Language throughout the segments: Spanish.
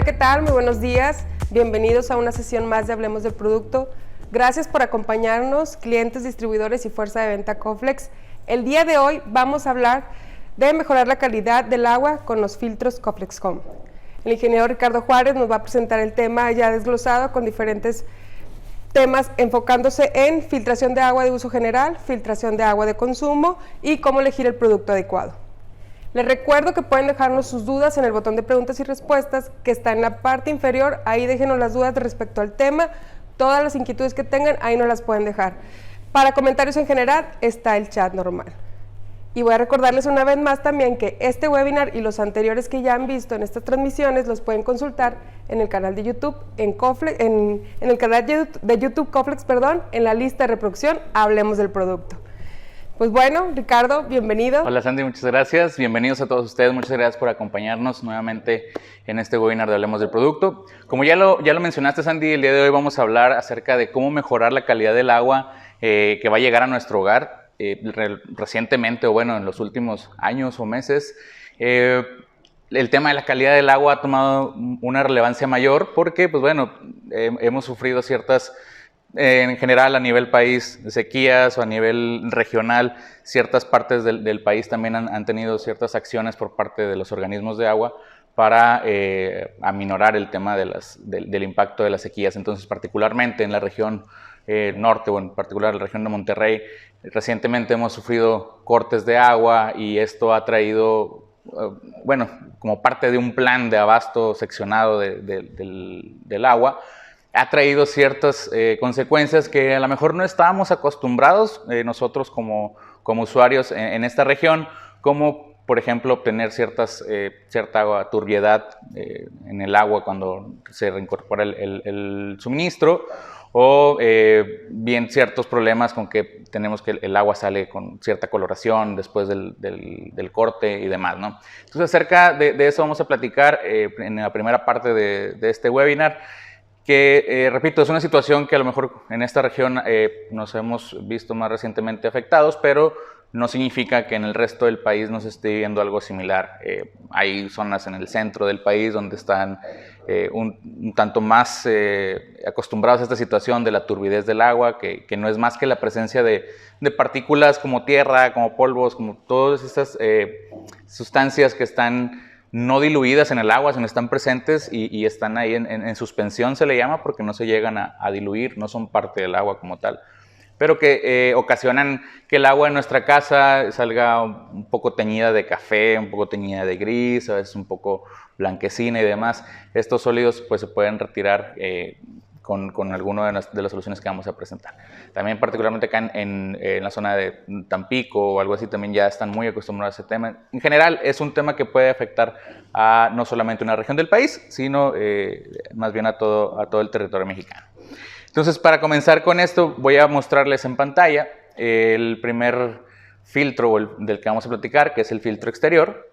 ¿qué tal? Muy buenos días. Bienvenidos a una sesión más de Hablemos del Producto. Gracias por acompañarnos, clientes, distribuidores y fuerza de venta Coflex. El día de hoy vamos a hablar de mejorar la calidad del agua con los filtros Coflex Home. El ingeniero Ricardo Juárez nos va a presentar el tema ya desglosado con diferentes temas enfocándose en filtración de agua de uso general, filtración de agua de consumo y cómo elegir el producto adecuado. Les recuerdo que pueden dejarnos sus dudas en el botón de preguntas y respuestas que está en la parte inferior. Ahí déjenos las dudas respecto al tema. Todas las inquietudes que tengan, ahí nos las pueden dejar. Para comentarios en general está el chat normal. Y voy a recordarles una vez más también que este webinar y los anteriores que ya han visto en estas transmisiones los pueden consultar en el canal de YouTube, en el canal de YouTube Coflex, en la lista de reproducción Hablemos del Producto. Pues bueno, Ricardo, bienvenido. Hola Sandy, muchas gracias. Bienvenidos a todos ustedes. Muchas gracias por acompañarnos nuevamente en este webinar de Hablemos del Producto. Como ya lo mencionaste, Sandy, el día de hoy vamos a hablar acerca de cómo mejorar la calidad del agua que va a llegar a nuestro hogar. Recientemente, o bueno, en los últimos años o meses, el tema de la calidad del agua ha tomado una relevancia mayor porque, pues bueno, hemos sufrido ciertas... en general a nivel país, sequías o a nivel regional, ciertas partes del país también han tenido ciertas acciones por parte de los organismos de agua para aminorar el tema del impacto de las sequías. Entonces, particularmente en la región norte o en particular la región de Monterrey, recientemente hemos sufrido cortes de agua y esto ha traído, bueno, como parte de un plan de abasto seccionado del agua, ha traído ciertas consecuencias que a lo mejor no estábamos acostumbrados nosotros como usuarios en esta región, como por ejemplo obtener cierta turbiedad en el agua cuando se reincorpora el suministro, o bien ciertos problemas con que tenemos que el agua sale con cierta coloración después del corte y demás, ¿no? Entonces acerca de eso vamos a platicar en la primera parte de este webinar, que, repito, es una situación que a lo mejor en esta región nos hemos visto más recientemente afectados, pero no significa que en el resto del país no se esté viviendo algo similar. Hay zonas en el centro del país donde están un tanto más acostumbrados a esta situación de la turbidez del agua, que no es más que la presencia de partículas como tierra, como polvos, como todas estas sustancias que están no diluidas en el agua, sino están presentes y están ahí en suspensión, se le llama, porque no se llegan a diluir, no son parte del agua como tal, pero que ocasionan que el agua en nuestra casa salga un poco teñida de café, un poco teñida de gris, a veces un poco blanquecina y demás. Estos sólidos pues se pueden retirar con alguna de las soluciones que vamos a presentar. También particularmente acá en la zona de Tampico o algo así también ya están muy acostumbrados a ese tema. En general es un tema que puede afectar a no solamente una región del país, sino más bien a todo el territorio mexicano. Entonces, para comenzar con esto, voy a mostrarles en pantalla el primer filtro del que vamos a platicar, que es el filtro exterior.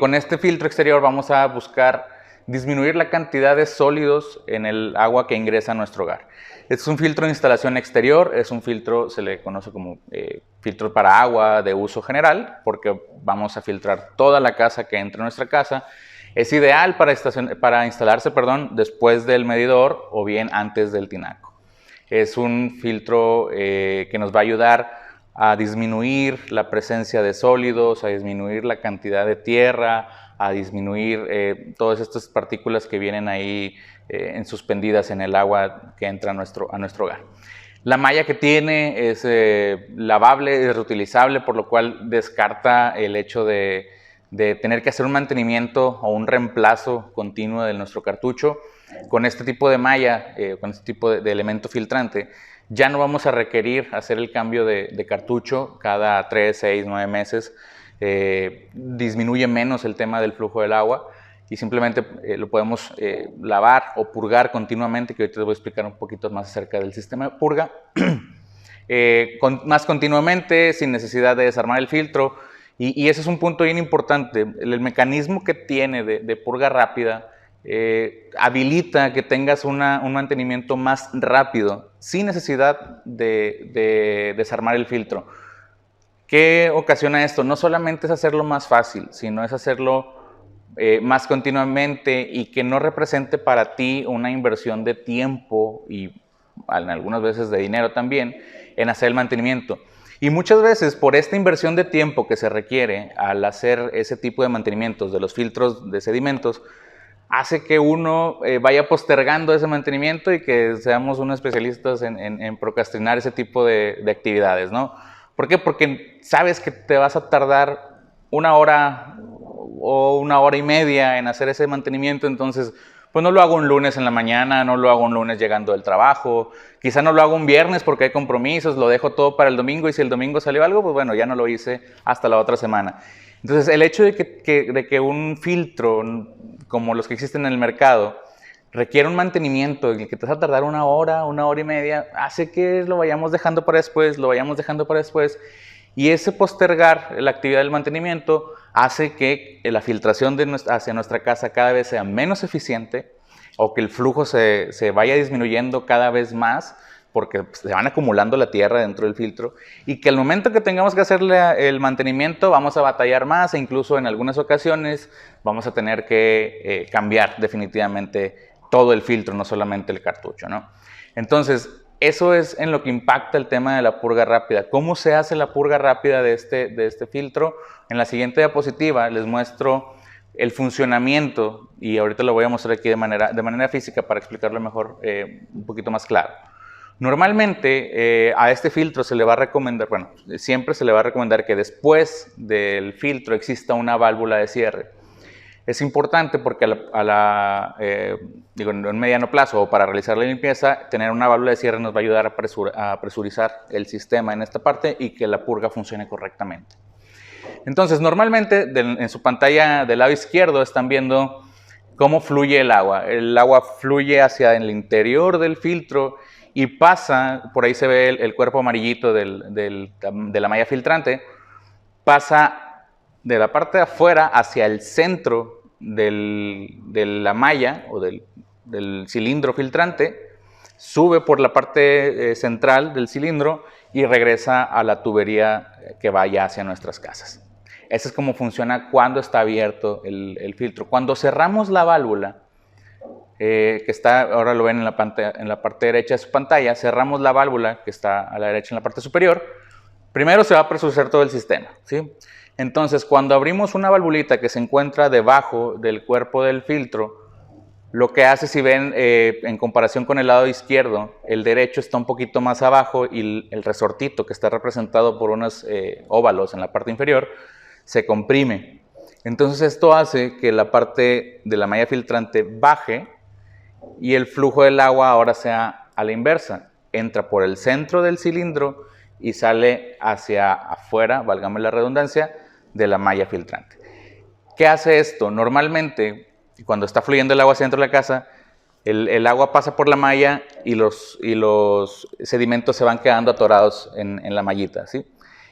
Con este filtro exterior vamos a buscar disminuir la cantidad de sólidos en el agua que ingresa a nuestro hogar. Es un filtro de instalación exterior, es un filtro, se le conoce como filtro para agua de uso general, porque vamos a filtrar toda la casa que entra a nuestra casa. Es ideal para instalarse después del medidor o bien antes del tinaco. Es un filtro que nos va a ayudar a disminuir la presencia de sólidos, a disminuir la cantidad de tierra, a disminuir todas estas partículas que vienen ahí suspendidas en el agua que entra a nuestro hogar. La malla que tiene es lavable, es reutilizable, por lo cual descarta el hecho de tener que hacer un mantenimiento o un reemplazo continuo de nuestro cartucho. Con este tipo de malla, con este tipo de elemento filtrante, ya no vamos a requerir hacer el cambio de cartucho cada 3, 6, 9 meses. Disminuye menos el tema del flujo del agua y simplemente lo podemos lavar o purgar continuamente, que ahorita les voy a explicar un poquito más acerca del sistema de purga. Más continuamente, sin necesidad de desarmar el filtro, y ese es un punto bien importante. El mecanismo que tiene de purga rápida habilita que tengas un mantenimiento más rápido, sin necesidad de desarmar el filtro. ¿Qué ocasiona esto? No solamente es hacerlo más fácil, sino es hacerlo más continuamente y que no represente para ti una inversión de tiempo y algunas veces de dinero también en hacer el mantenimiento. Y muchas veces por esta inversión de tiempo que se requiere al hacer ese tipo de mantenimientos de los filtros de sedimentos, hace que uno vaya postergando ese mantenimiento y que seamos unos especialistas en procrastinar ese tipo de actividades, ¿no? ¿Por qué? Porque sabes que te vas a tardar 1 hora o 1 hora y media en hacer ese mantenimiento, entonces pues no lo hago un lunes en la mañana, no lo hago un lunes llegando del trabajo, quizá no lo hago un viernes porque hay compromisos, lo dejo todo para el domingo y si el domingo salió algo, pues bueno, ya no lo hice hasta la otra semana. Entonces el hecho de que un filtro como los que existen en el mercado requiere un mantenimiento y que te vas a tardar 1 hora y media, hace que lo vayamos dejando para después, y ese postergar la actividad del mantenimiento hace que la filtración hacia nuestra casa cada vez sea menos eficiente o que el flujo se vaya disminuyendo cada vez más porque se van acumulando la tierra dentro del filtro y que al momento que tengamos que hacerle el mantenimiento vamos a batallar más e incluso en algunas ocasiones vamos a tener que cambiar definitivamente todo el filtro, no solamente el cartucho, ¿no? Entonces, eso es en lo que impacta el tema de la purga rápida. ¿Cómo se hace la purga rápida de este filtro? En la siguiente diapositiva les muestro el funcionamiento y ahorita lo voy a mostrar aquí de manera física para explicarlo mejor, un poquito más claro. Normalmente a este filtro se le va a recomendar, bueno, siempre se le va a recomendar que después del filtro exista una válvula de cierre. Es importante porque en mediano plazo o para realizar la limpieza, tener una válvula de cierre nos va a ayudar a presurizar el sistema en esta parte y que la purga funcione correctamente. Entonces, normalmente en su pantalla del lado izquierdo están viendo cómo fluye el agua. El agua fluye hacia el interior del filtro y pasa, por ahí se ve el cuerpo amarillito de la malla filtrante, pasa de la parte de afuera hacia el centro de la malla o del cilindro filtrante, sube por la parte central del cilindro y regresa a la tubería que vaya hacia nuestras casas. Eso es como funciona cuando está abierto el filtro. Cuando cerramos la válvula, que está, ahora lo ven en la parte derecha de su pantalla, cerramos la válvula que está a la derecha en la parte superior, primero se va a presurizar todo el sistema, ¿sí? Entonces, cuando abrimos una valvulita que se encuentra debajo del cuerpo del filtro, lo que hace, si ven, en comparación con el lado izquierdo, el derecho está un poquito más abajo y el resortito, que está representado por unos óvalos en la parte inferior, se comprime. Entonces, esto hace que la parte de la malla filtrante baje y el flujo del agua ahora sea a la inversa. Entra por el centro del cilindro y sale hacia afuera, válgame la redundancia, de la malla filtrante. ¿Qué hace esto? Normalmente, cuando está fluyendo el agua hacia dentro de la casa, el agua pasa por la malla y los sedimentos se van quedando atorados en la mallita, ¿sí?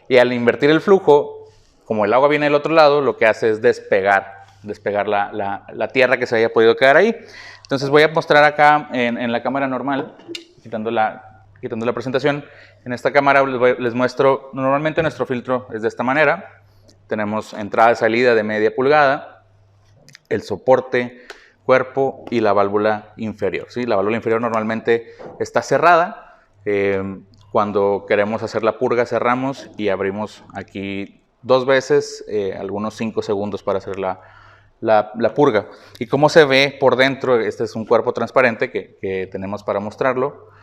Y al invertir el flujo, como el agua viene del otro lado, lo que hace es despegar la tierra que se haya podido quedar ahí. Entonces voy a mostrar acá en la cámara normal, quitando la presentación. En esta cámara les muestro, normalmente nuestro filtro es de esta manera. Tenemos entrada y salida de media pulgada, el soporte, cuerpo y la válvula inferior, ¿sí? La válvula inferior normalmente está cerrada. Cuando queremos hacer la purga cerramos y abrimos aquí 2 veces, algunos 5 segundos para hacer la purga. Y como se ve por dentro, este es un cuerpo transparente que tenemos para mostrarlo.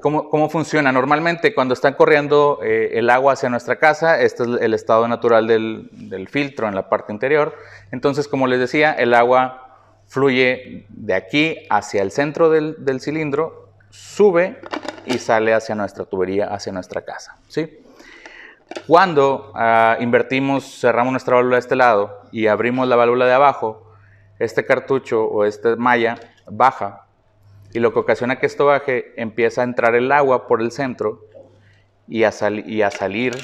¿Cómo funciona? Normalmente cuando está corriendo el agua hacia nuestra casa, este es el estado natural del filtro en la parte interior. Entonces, como les decía, el agua fluye de aquí hacia el centro del cilindro, sube y sale hacia nuestra tubería, hacia nuestra casa, ¿sí? Cuando cerramos nuestra válvula de este lado y abrimos la válvula de abajo, este cartucho o esta malla baja. Y lo que ocasiona que esto baje, empieza a entrar el agua por el centro y a salir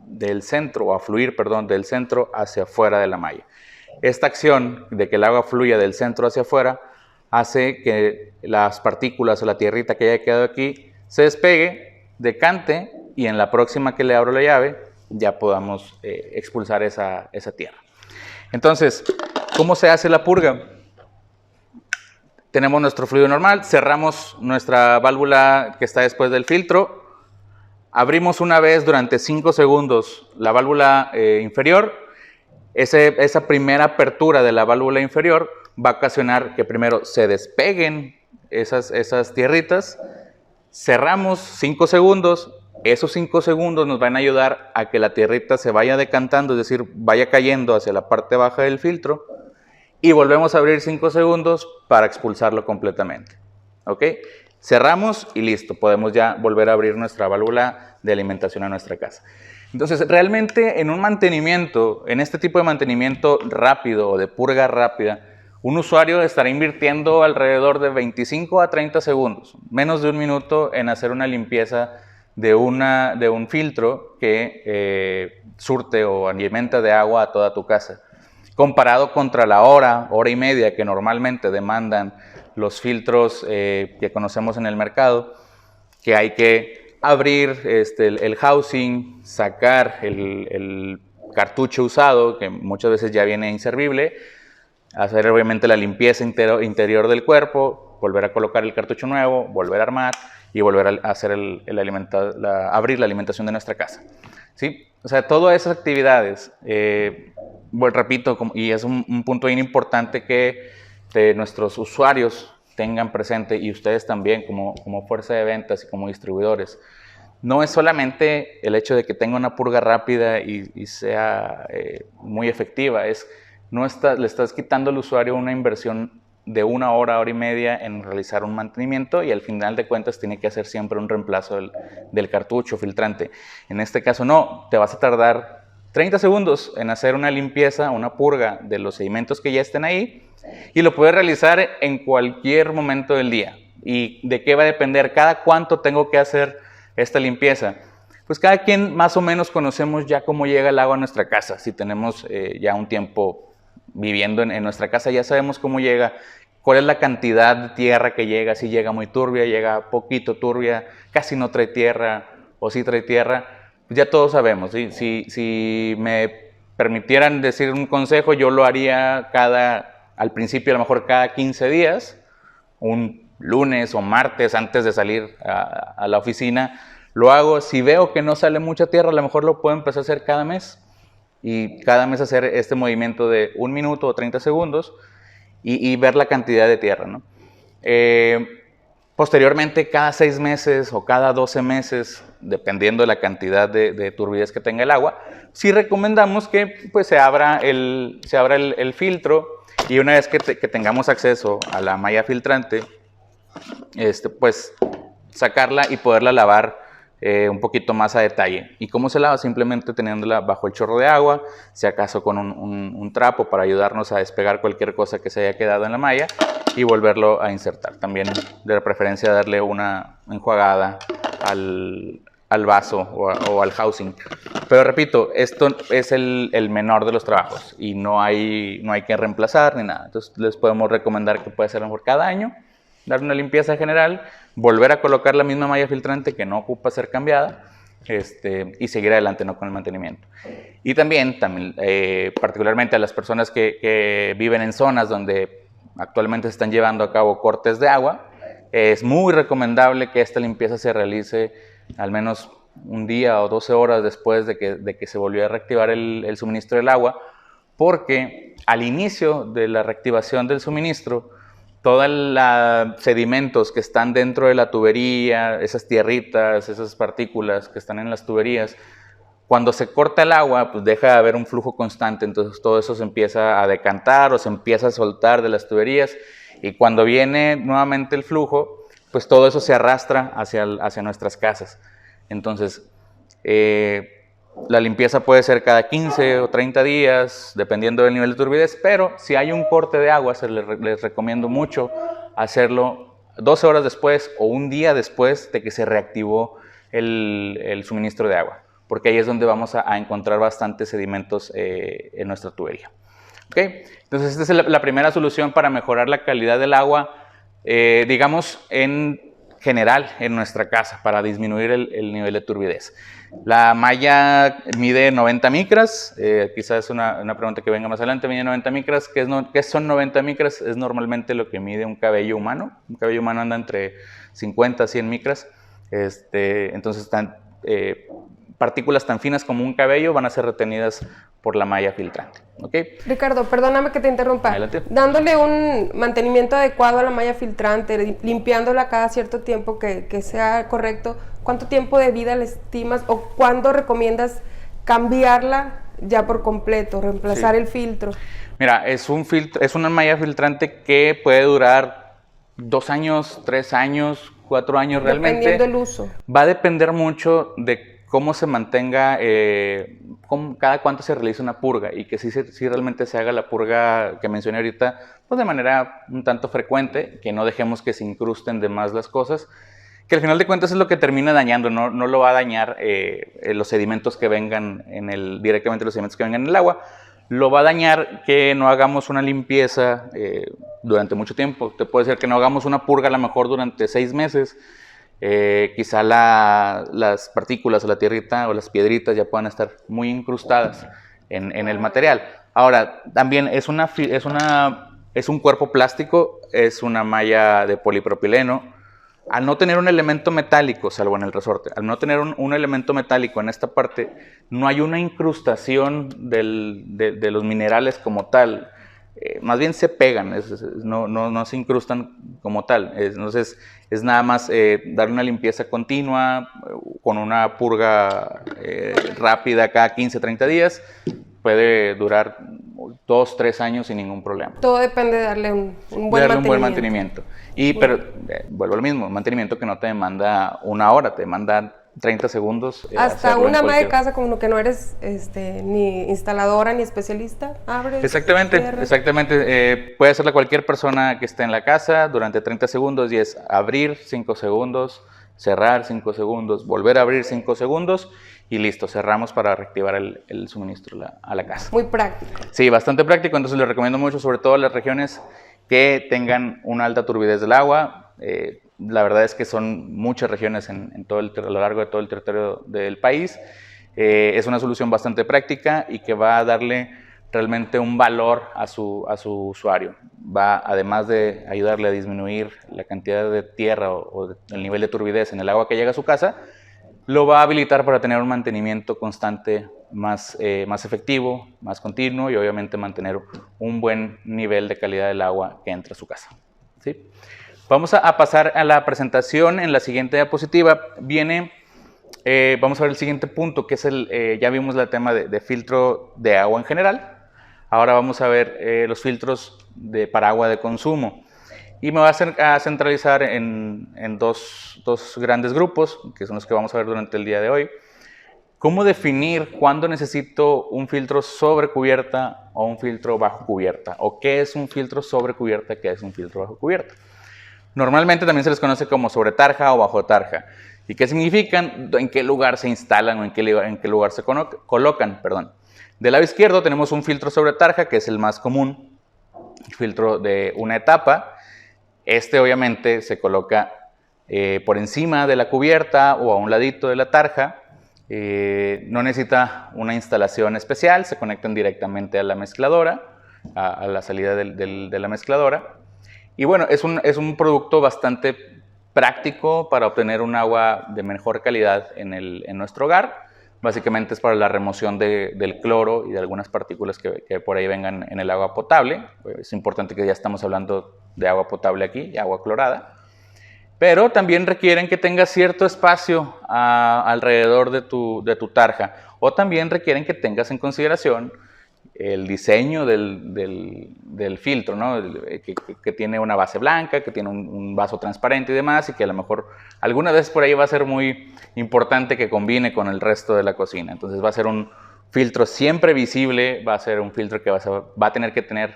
del centro, o a fluir, perdón, del centro hacia afuera de la malla. Esta acción de que el agua fluya del centro hacia afuera hace que las partículas o la tierrita que haya quedado aquí se despegue, decante y en la próxima que le abro la llave ya podamos expulsar esa tierra. Entonces, ¿cómo se hace la purga? Tenemos nuestro fluido normal, cerramos nuestra válvula que está después del filtro, abrimos una vez durante 5 segundos la válvula inferior. Esa primera apertura de la válvula inferior va a ocasionar que primero se despeguen esas tierritas. Cerramos 5 segundos. Esos 5 segundos nos van a ayudar a que la tierrita se vaya decantando, es decir, vaya cayendo hacia la parte baja del filtro. Y volvemos a abrir 5 segundos para expulsarlo completamente. ¿Ok? Cerramos y listo. Podemos ya volver a abrir nuestra válvula de alimentación a nuestra casa. Entonces, realmente en un mantenimiento, en este tipo de mantenimiento rápido o de purga rápida, un usuario estará invirtiendo alrededor de 25 a 30 segundos, menos de un minuto en hacer una limpieza de un filtro que surte o alimenta de agua a toda tu casa. Comparado contra la hora y media que normalmente demandan los filtros que conocemos en el mercado, que hay que abrir el housing, sacar el cartucho usado, que muchas veces ya viene inservible, hacer obviamente la limpieza interior del cuerpo, volver a colocar el cartucho nuevo, volver a armar y volver a hacer abrir la alimentación de nuestra casa. ¿Sí? O sea, todas esas actividades, bueno, repito, y es un punto bien importante que nuestros usuarios tengan presente, y ustedes también como fuerza de ventas y como distribuidores. No es solamente el hecho de que tenga una purga rápida y sea muy efectiva, le estás quitando al usuario una inversión de 1 hora, hora y media en realizar un mantenimiento, y al final de cuentas tiene que hacer siempre un reemplazo del cartucho filtrante. En este caso no, te vas a tardar 30 segundos en hacer una limpieza, una purga de los sedimentos que ya estén ahí, y lo puedes realizar en cualquier momento del día. ¿Y de qué va a depender? ¿Cada cuánto tengo que hacer esta limpieza? Pues cada quien más o menos conocemos ya cómo llega el agua a nuestra casa. Si tenemos ya un tiempo viviendo en nuestra casa, ya sabemos cómo llega, cuál es la cantidad de tierra que llega, si llega muy turbia, llega poquito turbia, casi no trae tierra o sí trae tierra. Ya todos sabemos. ¿Sí? Si me permitieran decir un consejo, yo lo haría al principio a lo mejor cada 15 días, un lunes o martes antes de salir a la oficina, lo hago. Si veo que no sale mucha tierra, a lo mejor lo puedo empezar a hacer cada mes, y cada mes hacer este movimiento de 1 minuto o 30 segundos y ver la cantidad de tierra, ¿no? Posteriormente, cada 6 meses o cada 12 meses, dependiendo de la cantidad de turbidez que tenga el agua, sí recomendamos que pues, se abra el filtro, y una vez que tengamos acceso a la malla filtrante, pues sacarla y poderla lavar un poquito más a detalle. ¿Y cómo se lava? Simplemente teniéndola bajo el chorro de agua, si acaso con un trapo para ayudarnos a despegar cualquier cosa que se haya quedado en la malla y volverlo a insertar. También de preferencia darle una enjuagada al vaso o al housing. Pero repito, esto es el menor de los trabajos y no hay que reemplazar ni nada. Entonces les podemos recomendar que puede ser a lo mejor cada año, dar una limpieza general, volver a colocar la misma malla filtrante que no ocupa ser cambiada, y seguir adelante, ¿no?, con el mantenimiento. Y también particularmente a las personas que viven en zonas donde actualmente se están llevando a cabo cortes de agua, es muy recomendable que esta limpieza se realice al menos un día o 12 horas después de que se volvió a reactivar el suministro del agua, porque al inicio de la reactivación del suministro, todos los sedimentos que están dentro de la tubería, esas tierritas, esas partículas que están en las tuberías, cuando se corta el agua, pues deja de haber un flujo constante, entonces todo eso se empieza a decantar o se empieza a soltar de las tuberías, y cuando viene nuevamente el flujo, pues todo eso se arrastra hacia nuestras casas. Entonces, la limpieza puede ser cada 15 o 30 días, dependiendo del nivel de turbidez, pero si hay un corte de agua, les recomiendo mucho hacerlo 12 horas después o un día después de que se reactivó el suministro de agua, porque ahí es donde vamos a encontrar bastantes sedimentos en nuestra tubería. ¿Okay? Entonces, esta es la primera solución para mejorar la calidad del agua, digamos, en general en nuestra casa para disminuir el nivel de turbidez. La malla mide 90 micras, quizás es una pregunta que venga más adelante, mide 90 micras. ¿Qué son 90 micras? Es normalmente lo que mide un cabello humano. Un cabello humano anda entre 50 a 100 micras. Entonces, partículas tan finas como un cabello van a ser retenidas por la malla filtrante. ¿Okay? Ricardo, perdóname que te interrumpa. Adelante. Dándole un mantenimiento adecuado a la malla filtrante, limpiándola cada cierto tiempo que sea correcto, ¿cuánto tiempo de vida le estimas o cuándo recomiendas cambiarla ya por completo, reemplazar el filtro? Mira, es una malla filtrante que puede durar 2 años, 3 años, 4 años realmente. Dependiendo del uso. Va a depender mucho de cómo se mantenga, cada cuánto se realiza una purga y que sí realmente se haga la purga que mencioné ahorita, pues de manera un tanto frecuente, que no dejemos que se incrusten de más las cosas, que al final de cuentas es lo que termina dañando, no lo va a dañar los sedimentos que vengan directamente los sedimentos que vengan en el agua, lo va a dañar que no hagamos una limpieza durante mucho tiempo. Te puede ser que no hagamos una purga a lo mejor durante 6 meses, quizá las partículas o la tierrita o las piedritas ya puedan estar muy incrustadas en el material. Ahora, también es un cuerpo plástico, es una malla de polipropileno. Al no tener un elemento metálico, salvo en el resorte, al no tener un elemento metálico en esta parte, no hay una incrustación de los minerales como tal. Más bien se pegan, no se incrustan como tal. Entonces es nada más dar una limpieza continua con una purga rápida cada 15-30 días. Puede durar 2-3 años sin ningún problema. Todo depende de darle un buen mantenimiento. Pero vuelvo al mismo, mantenimiento que no te demanda 1 hora, te demanda 30 segundos. Hasta una ama de casa, como que no eres ni instaladora ni especialista, abres. Exactamente. Puede hacerla cualquier persona que esté en la casa durante 30 segundos y es abrir 5 segundos, cerrar 5 segundos, volver a abrir 5 segundos y listo, cerramos para reactivar el suministro a la casa. Muy práctico. Sí, bastante práctico, entonces les recomiendo mucho, sobre todo en las regiones que tengan una alta turbidez del agua. La verdad es que son muchas regiones a lo largo de todo el territorio del país. Es una solución bastante práctica y que va a darle realmente un valor a su usuario. Va, además de ayudarle a disminuir la cantidad de tierra o el nivel de turbidez en el agua que llega a su casa, lo va a habilitar para tener un mantenimiento constante más efectivo, más continuo y obviamente mantener un buen nivel de calidad del agua que entra a su casa. ¿Sí? Vamos a pasar a la presentación. En la siguiente diapositiva vamos a ver el siguiente punto, que es ya vimos el tema de filtro de agua en general. Ahora vamos a ver los filtros para agua de consumo. Y me voy a centralizar en dos grandes grupos, que son los que vamos a ver durante el día de hoy. ¿Cómo definir cuándo necesito un filtro sobre cubierta o un filtro bajo cubierta? ¿O qué es un filtro sobre cubierta, qué es un filtro bajo cubierta? Normalmente también se les conoce como sobre tarja o bajo tarja. ¿Y qué significan? ¿En qué lugar se instalan o en qué lugar se colocan? Perdón. Del lado izquierdo tenemos un filtro sobre tarja, que es el más común, el filtro de una etapa. Obviamente se coloca por encima de la cubierta o a un ladito de la tarja. No necesita una instalación especial, se conectan directamente a la mezcladora, a la salida de la mezcladora. Y bueno, es un producto bastante práctico para obtener un agua de mejor calidad en nuestro hogar. Básicamente es para la remoción del cloro y de algunas partículas que por ahí vengan en el agua potable. Es importante que ya estamos hablando de agua potable aquí, agua clorada. Pero también requieren que tengas cierto espacio alrededor de tu tarja. O también requieren que tengas en consideración el diseño del filtro, ¿no? Que tiene una base blanca, que tiene un vaso transparente y demás, y que a lo mejor alguna vez por ahí va a ser muy importante que combine con el resto de la cocina. Entonces va a ser un filtro siempre visible, va a ser un filtro que va a tener que tener,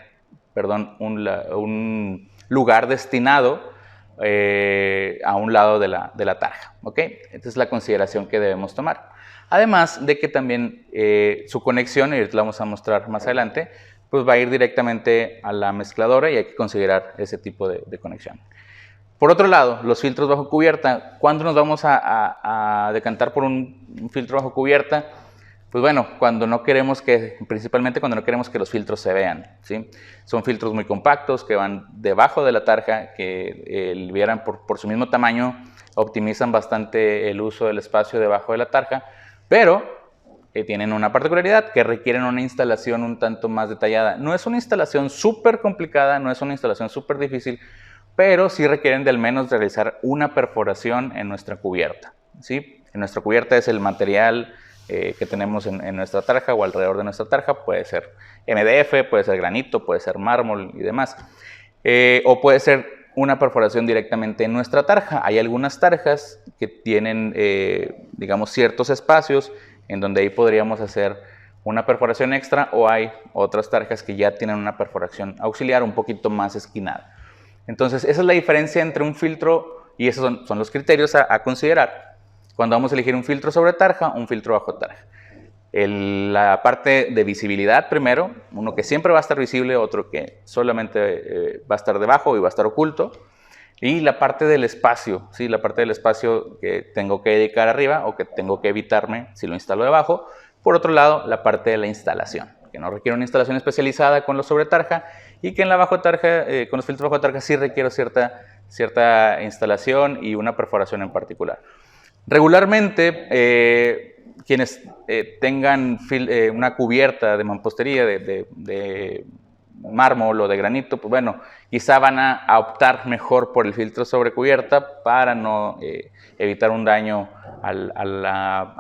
un lugar destinado a un lado de la tarja, ¿ok? Esta es la consideración que debemos tomar. Además de que también su conexión, y la vamos a mostrar más adelante, pues va a ir directamente a la mezcladora y hay que considerar ese tipo de conexión. Por otro lado, los filtros bajo cubierta, ¿cuándo nos vamos a decantar por un filtro bajo cubierta? Pues bueno, principalmente cuando no queremos que los filtros se vean, ¿sí? Son filtros muy compactos que van debajo de la tarja, que vieran por su mismo tamaño, optimizan bastante el uso del espacio debajo de la tarja, pero tienen una particularidad que requieren una instalación un tanto más detallada. No es una instalación súper complicada, no es una instalación súper difícil, pero sí requieren de al menos realizar una perforación en nuestra cubierta, ¿sí? En nuestra cubierta es el material que tenemos en nuestra tarja o alrededor de nuestra tarja, puede ser MDF, puede ser granito, puede ser mármol y demás, o puede ser una perforación directamente en nuestra tarja. Hay algunas tarjas que tienen, digamos, ciertos espacios en donde ahí podríamos hacer una perforación extra, o hay otras tarjas que ya tienen una perforación auxiliar un poquito más esquinada. Entonces, esa es la diferencia entre un filtro, y esos son los criterios a considerar cuando vamos a elegir un filtro sobre tarja o un filtro bajo tarja. La parte de visibilidad primero, uno que siempre va a estar visible, otro que solamente va a estar debajo y va a estar oculto, y la parte del espacio, ¿sí? La parte del espacio que tengo que dedicar arriba o que tengo que evitarme si lo instalo debajo. Por otro lado, la parte de la instalación, que no requiere una instalación especializada con los sobre tarja, y que en la bajo tarja, con los filtros bajo tarja sí requiero cierta instalación y una perforación en particular. Regularmente, quienes tengan una cubierta de mampostería de mármol o de granito, pues bueno, quizá van a optar mejor por el filtro sobre cubierta para no evitar un daño a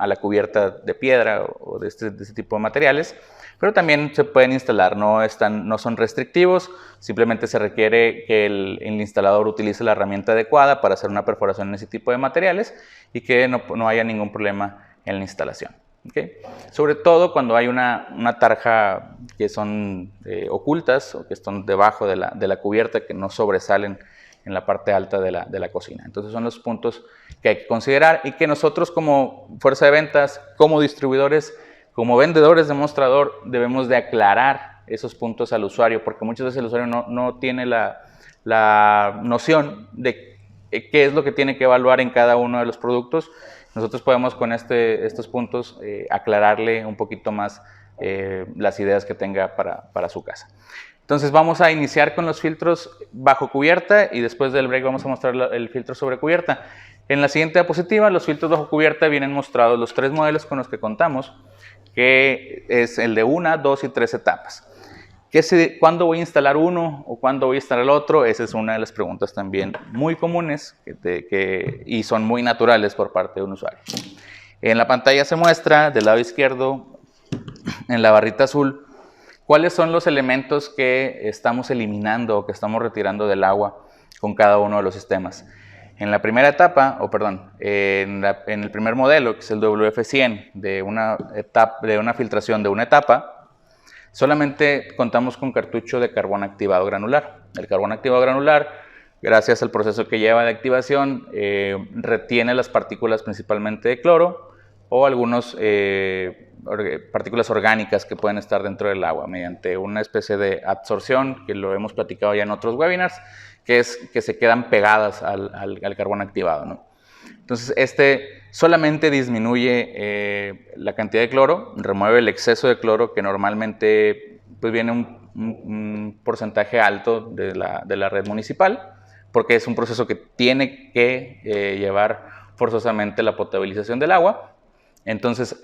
la cubierta de piedra o de este tipo de materiales. Pero también se pueden instalar, no son restrictivos, simplemente se requiere que el instalador utilice la herramienta adecuada para hacer una perforación en ese tipo de materiales y que no haya ningún problema en la instalación. ¿Okay? Sobre todo cuando hay una tarja que son ocultas o que están debajo de la cubierta, que no sobresalen en la parte alta de la cocina. Entonces son los puntos que hay que considerar y que nosotros como fuerza de ventas, como distribuidores, como vendedores de mostrador, debemos de aclarar esos puntos al usuario, porque muchas veces el usuario no tiene la noción de qué es lo que tiene que evaluar en cada uno de los productos. Nosotros podemos con estos puntos aclararle un poquito más las ideas que tenga para su casa. Entonces vamos a iniciar con los filtros bajo cubierta y después del break vamos a mostrar el filtro sobre cubierta. En la siguiente diapositiva, los filtros bajo cubierta vienen mostrados los 3 modelos con los que contamos, que es el de 1, 2 y 3 etapas. ¿Cuándo voy a instalar uno o cuándo voy a instalar el otro? Esa es una de las preguntas también muy comunes y son muy naturales por parte de un usuario. En la pantalla se muestra del lado izquierdo, en la barrita azul, cuáles son los elementos que estamos eliminando o que estamos retirando del agua con cada uno de los sistemas. En la primera etapa, en el primer modelo, que es el WF100, de una filtración de una etapa, solamente contamos con cartucho de carbón activado granular. El carbón activado granular, gracias al proceso que lleva de activación, retiene las partículas principalmente de cloro o algunas partículas orgánicas que pueden estar dentro del agua mediante una especie de absorción, que lo hemos platicado ya en otros webinars, que es que se quedan pegadas al carbón activado, ¿no? Entonces, solamente disminuye la cantidad de cloro, remueve el exceso de cloro que normalmente pues, viene un porcentaje alto de la red municipal, porque es un proceso que tiene que llevar forzosamente la potabilización del agua. Entonces,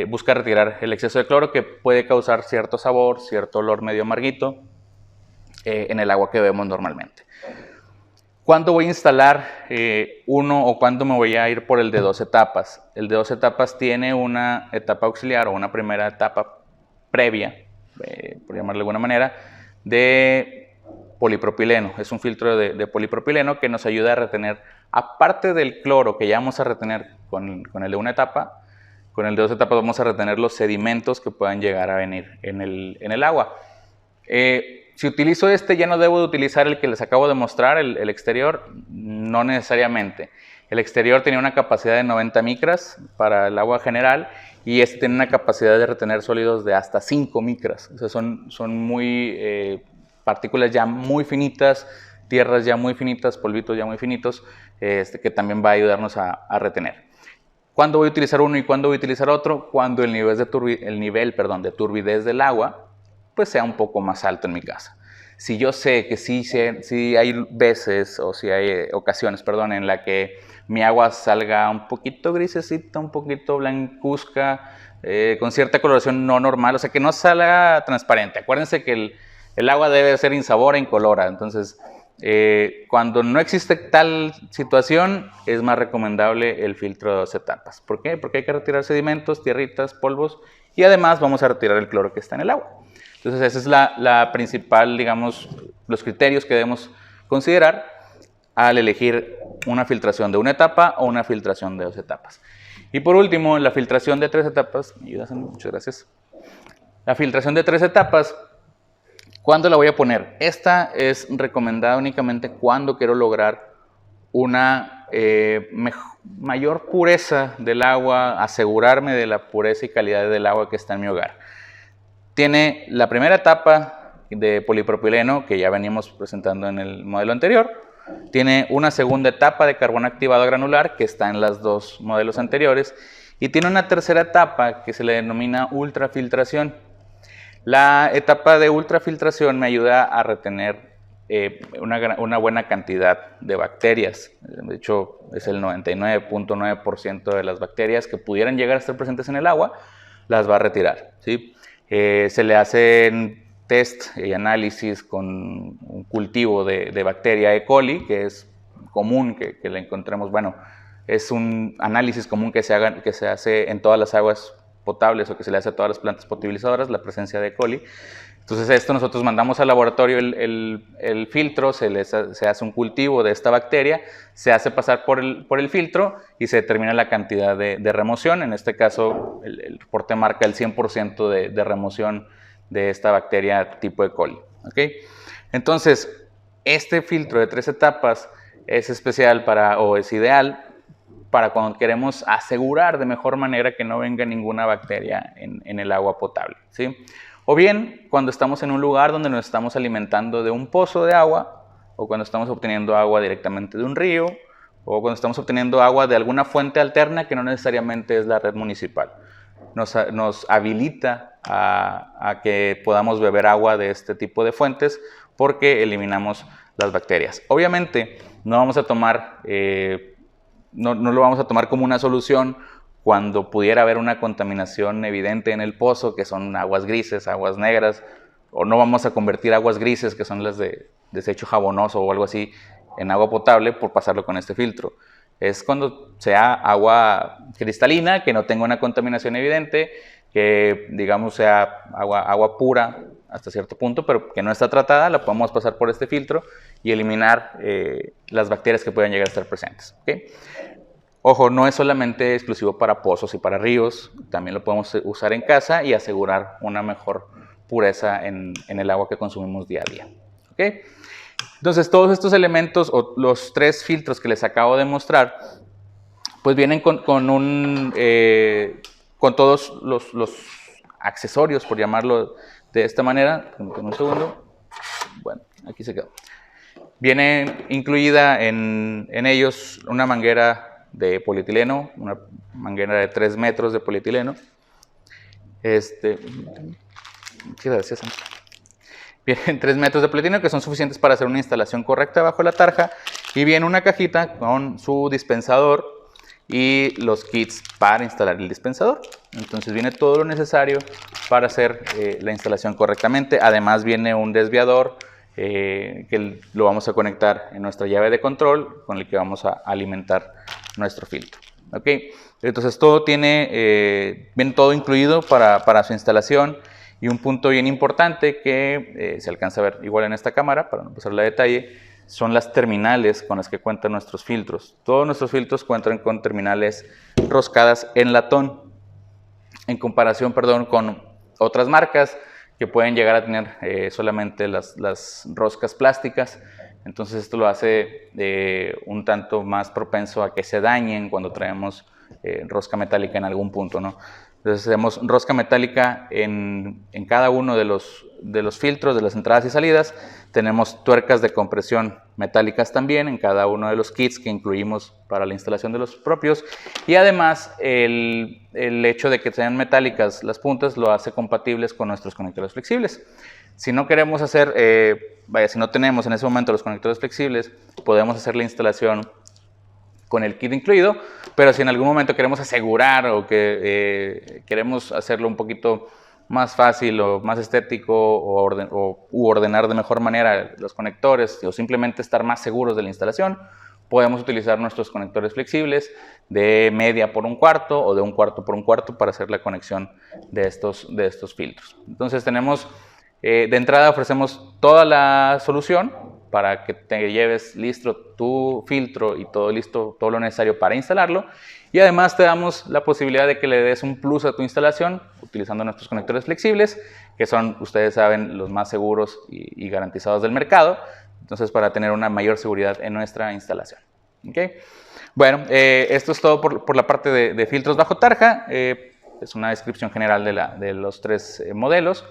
busca retirar el exceso de cloro que puede causar cierto sabor, cierto olor medio amarguito en el agua que bebemos normalmente. ¿Cuándo voy a instalar uno o cuándo me voy a ir por el de 2 etapas? El de 2 etapas tiene una etapa auxiliar o una primera etapa previa, por llamarlo de alguna manera, de polipropileno. Es un filtro de polipropileno que nos ayuda a retener, aparte del cloro que ya vamos a retener con el de una etapa, con el de 2 etapas vamos a retener los sedimentos que puedan llegar a venir en el agua. Si utilizo ya no debo de utilizar el que les acabo de mostrar, el exterior, no necesariamente. El exterior tenía una capacidad de 90 micras para el agua general y tiene una capacidad de retener sólidos de hasta 5 micras. O sea, son partículas ya muy finitas, tierras ya muy finitas, polvitos ya muy finitos, que también va a ayudarnos a retener. ¿Cuándo voy a utilizar uno y cuándo voy a utilizar otro? Cuando el nivel de turbidez del agua pues sea un poco más alto en mi casa. Si yo sé que sí hay veces o si hay ocasiones, en la que mi agua salga un poquito grisecita, un poquito blancuzca, con cierta coloración no normal, o sea, que no salga transparente. Acuérdense que el agua debe ser insabora e incolora. Entonces, cuando no existe tal situación, es más recomendable el filtro de 2 etapas. ¿Por qué? Porque hay que retirar sedimentos, tierritas, polvos y además vamos a retirar el cloro que está en el agua. Entonces, esa es la principal, digamos, los criterios que debemos considerar al elegir una filtración de 1 etapa o una filtración de 2 etapas. Y por último, la filtración de 3 etapas. ¿Me ayudas, Andy? Muchas gracias. La filtración de 3 etapas, ¿cuándo la voy a poner? Esta es recomendada únicamente cuando quiero lograr una mayor pureza del agua, asegurarme de la pureza y calidad del agua que está en mi hogar. Tiene la primera etapa de polipropileno, que ya venimos presentando en el modelo anterior. Tiene una segunda etapa de carbón activado granular, que está en los 2 modelos anteriores. Y tiene una tercera etapa que se le denomina ultrafiltración. La etapa de ultrafiltración me ayuda a retener una buena cantidad de bacterias. De hecho, es el 99.9% de las bacterias que pudieran llegar a estar presentes en el agua, las va a retirar, ¿sí? Se le hacen test y análisis con un cultivo de bacteria E. coli, que es común que la encontremos. Bueno, es un análisis común que se hace en todas las aguas potables o que se le hace a todas las plantas potabilizadoras, la presencia de E. coli. Entonces esto nosotros mandamos al laboratorio el filtro, se hace un cultivo de esta bacteria, se hace pasar por el filtro y se determina la cantidad de remoción. En este caso el reporte marca el 100% de remoción de esta bacteria tipo E. coli. ¿Okay? Entonces este filtro de 3 etapas es especial o es ideal para cuando queremos asegurar de mejor manera que no venga ninguna bacteria en el agua potable, ¿sí? O bien cuando estamos en un lugar donde nos estamos alimentando de un pozo de agua, o cuando estamos obteniendo agua directamente de un río, o cuando estamos obteniendo agua de alguna fuente alterna que no necesariamente es la red municipal. Nos habilita a que podamos beber agua de este tipo de fuentes porque eliminamos las bacterias. Obviamente no vamos a tomar, no lo vamos a tomar como una solución cuando pudiera haber una contaminación evidente en el pozo, que son aguas grises, aguas negras, o no vamos a convertir aguas grises, que son las de desecho jabonoso o algo así, en agua potable por pasarlo con este filtro. Es cuando sea agua cristalina, que no tenga una contaminación evidente, que digamos sea agua pura hasta cierto punto, pero que no está tratada, la podemos pasar por este filtro y eliminar las bacterias que puedan llegar a estar presentes. ¿Okay? Ojo, no es solamente exclusivo para pozos y para ríos, también lo podemos usar en casa y asegurar una mejor pureza en el agua que consumimos día a día. ¿Okay? Entonces, todos estos elementos o los 3 filtros que les acabo de mostrar, pues vienen con todos los accesorios, por llamarlo de esta manera. Permítanme un segundo. Bueno, aquí se quedó. Viene incluida en ellos una manguera de polietileno, una manguera de 3 metros de polietileno. Gracias. Vienen 3 metros de polietileno que son suficientes para hacer una instalación correcta bajo la tarja, y viene una cajita con su dispensador y los kits para instalar el dispensador. Entonces viene todo lo necesario para hacer la instalación correctamente. Además viene un desviador que lo vamos a conectar en nuestra llave de control con el que vamos a alimentar nuestro filtro. ¿Okay? Entonces todo viene todo incluido para su instalación. Y un punto bien importante que se alcanza a ver igual en esta cámara, para no pasarle a detalle, son las terminales con las que cuentan nuestros filtros. Todos nuestros filtros cuentan con terminales roscadas en latón, en comparación, con otras marcas que pueden llegar a tener solamente las roscas plásticas. Entonces esto lo hace un tanto más propenso a que se dañen cuando traemos rosca metálica en algún punto, ¿no? Entonces hacemos rosca metálica en cada uno de los filtros, de las entradas y salidas. Tenemos tuercas de compresión metálicas también en cada uno de los kits que incluimos para la instalación de los propios. Y además el hecho de que sean metálicas las puntas lo hace compatibles con nuestros conectores flexibles. Si no queremos hacer, si no tenemos en ese momento los conectores flexibles, podemos hacer la instalación con el kit incluido, pero si en algún momento queremos asegurar o que queremos hacerlo un poquito más fácil o más estético u ordenar de mejor manera los conectores o simplemente estar más seguros de la instalación, podemos utilizar nuestros conectores flexibles de media por un cuarto o de un cuarto por un cuarto para hacer la conexión de estos filtros. Entonces tenemos, de entrada ofrecemos toda la solución para que te lleves listo tu filtro y todo lo necesario para instalarlo. Y además te damos la posibilidad de que le des un plus a tu instalación utilizando nuestros conectores flexibles, que son, ustedes saben, los más seguros y garantizados del mercado. Entonces, para tener una mayor seguridad en nuestra instalación. ¿Okay? Bueno, esto es todo por la parte de filtros bajo tarja. Es una descripción general de los tres modelos.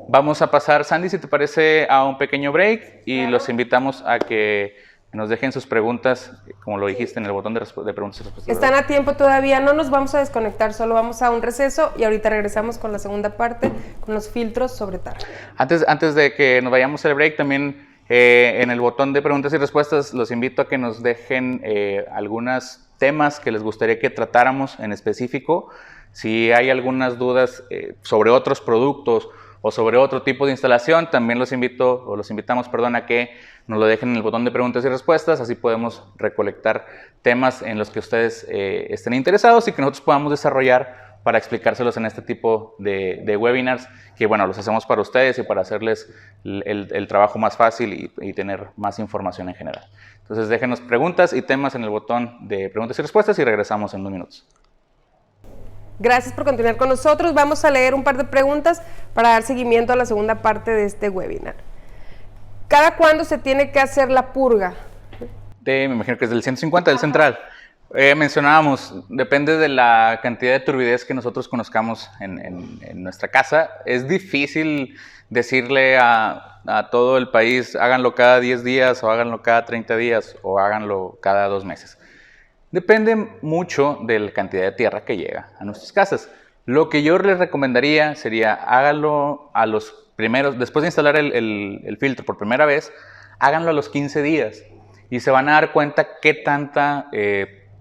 Vamos a pasar, Sandy, si te parece, a un pequeño break y los invitamos a que nos dejen sus preguntas, como lo dijiste en el botón de preguntas y respuestas. Están a tiempo todavía, no nos vamos a desconectar, solo vamos a un receso y ahorita regresamos con la segunda parte, con los filtros sobre tarja. Antes de que nos vayamos al break, también en el botón de preguntas y respuestas los invito a que nos dejen algunos temas que les gustaría que tratáramos en específico. Si hay algunas dudas sobre otros productos o sobre otro tipo de instalación, también los invitamos a que nos lo dejen en el botón de preguntas y respuestas, así podemos recolectar temas en los que ustedes estén interesados y que nosotros podamos desarrollar para explicárselos en este tipo de webinars, que bueno, los hacemos para ustedes y para hacerles el trabajo más fácil y tener más información en general. Entonces déjenos preguntas y temas en el botón de preguntas y respuestas y regresamos en unos minutos. Gracias por continuar con nosotros. Vamos a leer un par de preguntas para dar seguimiento a la segunda parte de este webinar. ¿Cada cuándo se tiene que hacer la purga? Me imagino que es del 150 del central. Mencionábamos, depende de la cantidad de turbidez que nosotros conozcamos en nuestra casa. Es difícil decirle a todo el país, háganlo cada 10 días o háganlo cada 30 días o háganlo cada 2 meses. Depende mucho de la cantidad de tierra que llega a nuestras casas. Lo que yo les recomendaría sería háganlo a los primeros, después de instalar el filtro por primera vez, háganlo a los 15 días y se van a dar cuenta qué tanta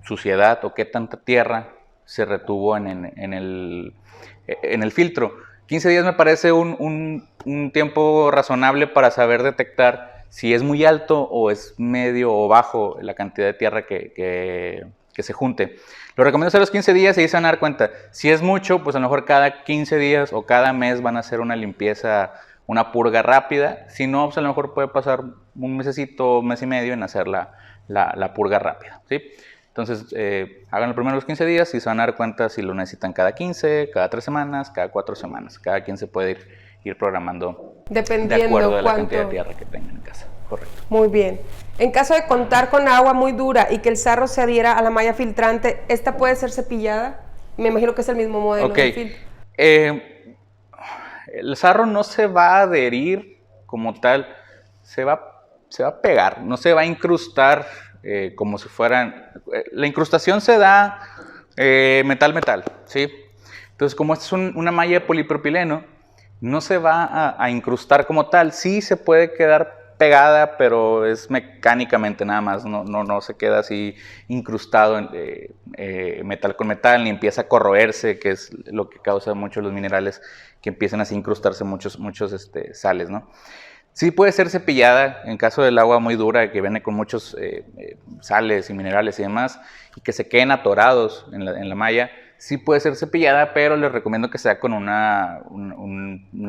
suciedad o qué tanta tierra se retuvo en el filtro. 15 días me parece un tiempo razonable para saber detectar si es muy alto o es medio o bajo la cantidad de tierra que se junte. Lo recomiendo hacer los 15 días y ahí se van a dar cuenta. Si es mucho, pues a lo mejor cada 15 días o cada mes van a hacer una limpieza, una purga rápida. Si no, pues a lo mejor puede pasar un mesecito, mes y medio en hacer la purga rápida, ¿sí? Entonces, háganlo primero los 15 días y se van a dar cuenta si lo necesitan cada 15, cada 3 semanas, cada 4 semanas. Cada quien se puede ir programando dependiendo de acuerdo a la cantidad de tierra que tengan en casa. Correcto. Muy bien. En caso de contar con agua muy dura y que el sarro se adhiera a la malla filtrante, ¿esta puede ser cepillada? Me imagino que es el mismo modelo de filtro. El sarro no se va a adherir como tal, se va a pegar, no se va a incrustar como si fueran... la incrustación se da metal, ¿sí? Entonces, como esta es una malla de polipropileno, no se va a incrustar como tal. Sí se puede quedar pegada, pero es mecánicamente nada más. No se queda así incrustado metal con metal, ni empieza a corroerse, que es lo que causa muchos los minerales, que empiezan así a incrustarse muchos sales, ¿no? Sí puede ser cepillada en caso del agua muy dura, que viene con muchos sales y minerales y demás, y que se queden atorados en la malla. Sí puede ser cepillada, pero les recomiendo que sea con una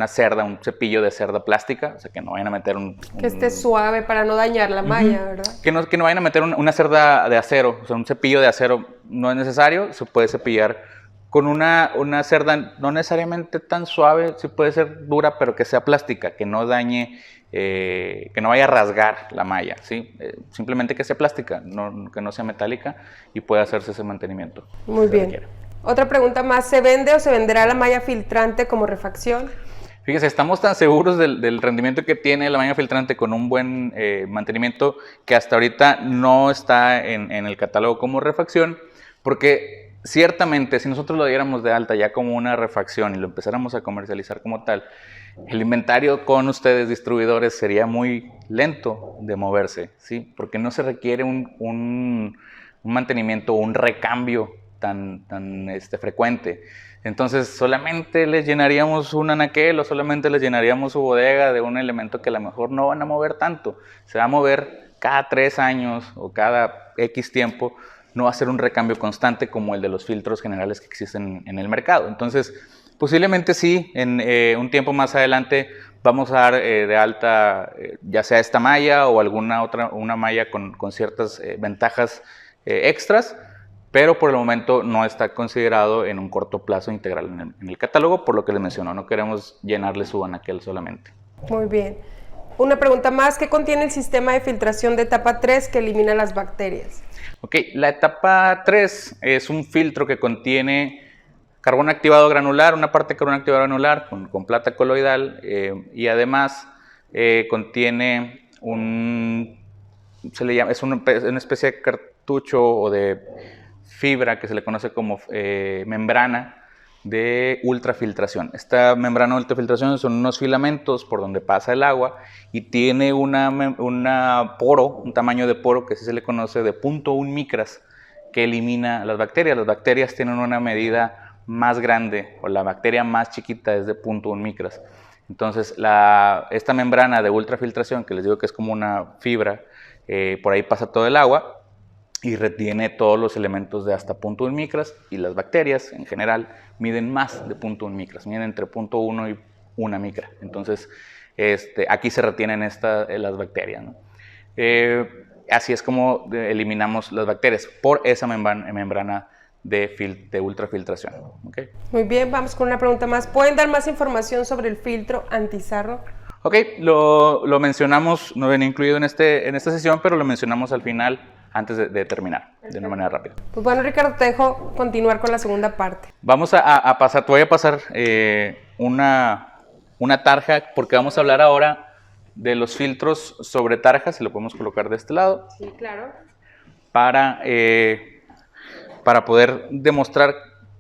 cerda, un cepillo de cerda plástica, o sea, que no vayan a meter que esté suave para no dañar la malla, ¿verdad? Que no vayan a meter una cerda de acero, o sea, un cepillo de acero no es necesario, se puede cepillar con una cerda no necesariamente tan suave, sí puede ser dura, pero que sea plástica, que no dañe, que no vaya a rasgar la malla, ¿sí? Simplemente que sea plástica, que no sea metálica y pueda hacerse ese mantenimiento. Muy bien. Otra pregunta más, ¿se vende o se venderá la malla filtrante como refacción? Fíjese, estamos tan seguros del rendimiento que tiene la malla filtrante con un buen mantenimiento que hasta ahorita no está en el catálogo como refacción, porque ciertamente si nosotros lo diéramos de alta ya como una refacción y lo empezáramos a comercializar como tal, el inventario con ustedes distribuidores sería muy lento de moverse, ¿sí? Porque no se requiere un mantenimiento, un recambio tan frecuente. Entonces solamente les llenaríamos un anaquel o solamente les llenaríamos su bodega de un elemento que a lo mejor no van a mover tanto. Se va a mover cada 3 años o cada X tiempo, no va a ser un recambio constante como el de los filtros generales que existen en el mercado. Entonces posiblemente sí, en un tiempo más adelante vamos a dar de alta ya sea esta malla o alguna otra, una malla con ciertas ventajas extras, pero por el momento no está considerado en un corto plazo integral en el catálogo, por lo que les menciono, no queremos llenarle su anaquel solamente. Muy bien. Una pregunta más, ¿qué contiene el sistema de filtración de etapa 3 que elimina las bacterias? Ok, la etapa 3 es un filtro que contiene carbón activado granular, una parte de carbón activado granular con plata coloidal y además contiene es una especie de cartucho o de fibra que se le conoce como membrana de ultrafiltración. Esta membrana de ultrafiltración son unos filamentos por donde pasa el agua y tiene un tamaño de poro que sí se le conoce de 0.1 micras que elimina las bacterias. Las bacterias tienen una medida más grande o la bacteria más chiquita es de 0.1 micras. Entonces esta membrana de ultrafiltración, que les digo que es como una fibra, por ahí pasa todo el agua y retiene todos los elementos de hasta 0.1 micras, y las bacterias en general miden más de 0.1 micras, miden entre 0.1 y 1 micra. Entonces aquí se retienen las bacterias, ¿no? Así es como eliminamos las bacterias por esa membrana de ultrafiltración. ¿Okay? Muy bien, vamos con una pregunta más. ¿Pueden dar más información sobre el filtro antizarro? Ok, lo mencionamos, no viene incluido en esta sesión, pero lo mencionamos al final antes de terminar, de una manera rápida. Pues bueno, Ricardo, te dejo continuar con la segunda parte. Vamos a pasar, te voy a pasar una tarja, porque vamos a hablar ahora de los filtros sobre tarja, si lo podemos colocar de este lado. Sí, claro. Para poder demostrar,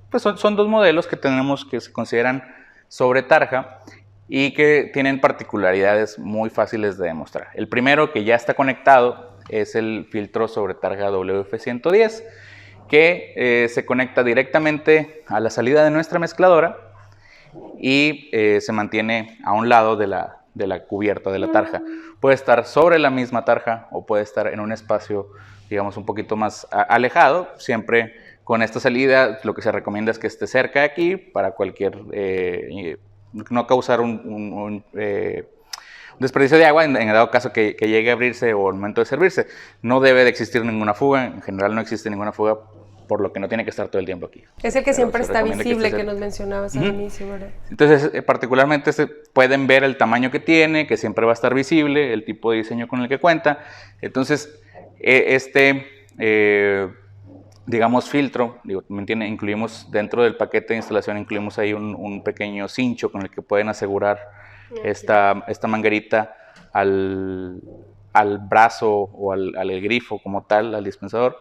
pues son 2 modelos que tenemos que se consideran sobre tarja y que tienen particularidades muy fáciles de demostrar. El primero, que ya está conectado, es el filtro sobre tarja WF-110, que se conecta directamente a la salida de nuestra mezcladora y se mantiene a un lado de la cubierta de la tarja. Puede estar sobre la misma tarja o puede estar en un espacio, digamos, un poquito más alejado. Siempre con esta salida lo que se recomienda es que esté cerca de aquí para cualquier, no causar un desperdicio de agua en el dado caso que llegue a abrirse o al momento de servirse. No debe de existir ninguna fuga, en general no existe ninguna fuga, por lo que no tiene que estar todo el tiempo aquí. Es el que siempre está visible, que nos mencionabas al inicio, ¿verdad? Entonces, particularmente pueden ver el tamaño que tiene, que siempre va a estar visible, el tipo de diseño con el que cuenta. Entonces, digamos, filtro, ¿me entienden? Incluimos dentro del paquete de instalación, incluimos ahí un pequeño cincho con el que pueden asegurar esta manguerita al brazo o al grifo como tal, al dispensador,